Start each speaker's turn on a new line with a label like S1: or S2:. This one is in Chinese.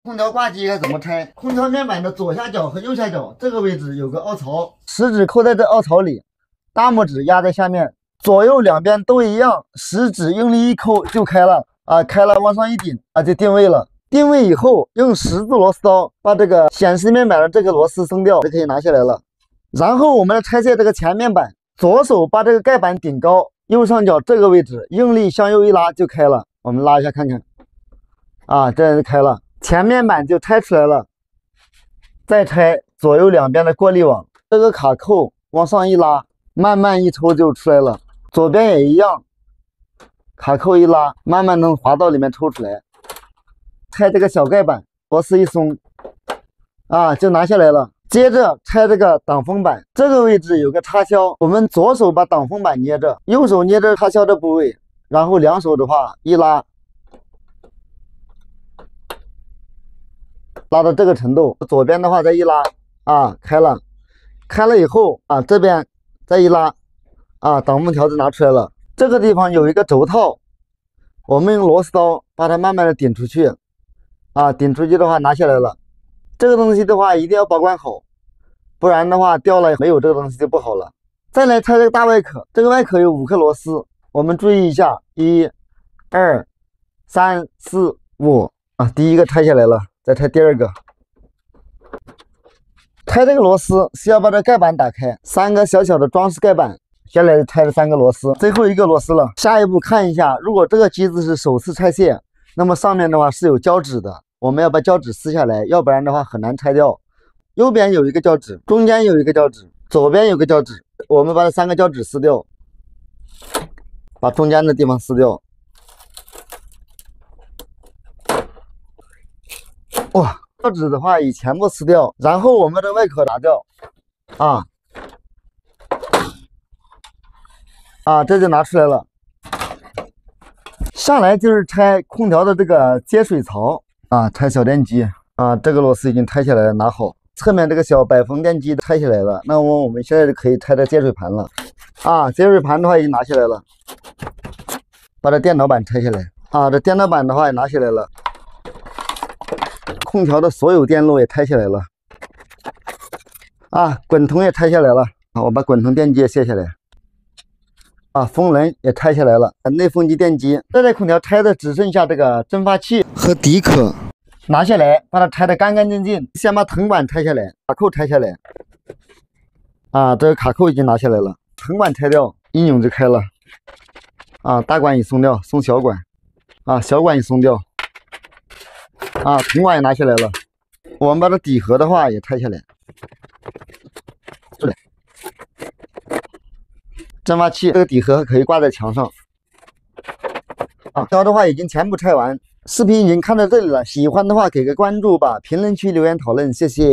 S1: 空调挂机该怎么拆？空调面板的左下角和右下角这个位置有个凹槽，食指扣在这凹槽里，大拇指压在下面，左右两边都一样，食指用力一抠就开了啊，开了往上一顶啊，就定位了。定位以后，用十字螺丝刀把这个显示面板的这个螺丝松掉，就可以拿下来了。然后我们拆卸这个前面板，左手把这个盖板顶高，右上角这个位置用力向右一拉就开了。我们拉一下看看，啊，这样就开了，前面板就拆出来了。再拆左右两边的过滤网，这个卡扣往上一拉，慢慢一抽就出来了。左边也一样，卡扣一拉，慢慢能滑到里面抽出来。拆这个小盖板，螺丝一松，啊，就拿下来了。接着拆这个挡风板，这个位置有个插销，我们左手把挡风板捏着，右手捏着插销的部位，然后两手的话一拉，拉到这个程度，左边的话再一拉，啊，开了。开了以后啊，这边再一拉，啊，挡风条子拿出来了。这个地方有一个轴套，我们用螺丝刀把它慢慢的顶出去。啊，顶出去的话拿下来了，这个东西的话一定要保管好，不然的话掉了没有这个东西就不好了。再来拆这个大外壳，这个外壳有5颗螺丝，我们注意一下，1、2、3、4、5啊，第一个拆下来了，再拆第二个。拆这个螺丝是要把这盖板打开，3个小小的装饰盖板，下来拆了3个螺丝，最后一个螺丝了。下一步看一下，如果这个机子是首次拆卸，那么上面的话是有胶纸的。我们要把胶纸撕下来，要不然的话很难拆掉。右边有一个胶纸，中间有一个胶纸，左边有个胶纸。我们把这3个胶纸撕掉，把中间的地方撕掉。哇，胶纸的话以全部撕掉，然后我们的外壳拿掉。这就拿出来了。下来就是拆空调的这个接水槽。拆小电机这个螺丝已经拆下来了，拿好。侧面这个小摆缝电机拆下来了，那么我们现在就可以拆这接水盘了。接水盘的话已经拿下来了，把这电脑板拆下来。这电脑板的话也拿下来了，空调的所有电路也拆下来了。滚筒也拆下来了。我把滚筒电机也卸下来。风轮也拆下来了，内风机电机。这台空调拆的只剩下这个蒸发器和底壳，拿下来把它拆得干干净净。先把藤管拆下来，卡扣拆下来。这个卡扣已经拿下来了，藤管拆掉，一扭就开了。大管也松掉，松小管。小管也松掉。藤管也拿下来了。我们把这底盒的话也拆下来。蒸发器这个底盒可以挂在墙上。空调的话已经全部拆完，视频已经看到这里了，喜欢的话给个关注吧，评论区留言讨论，谢谢。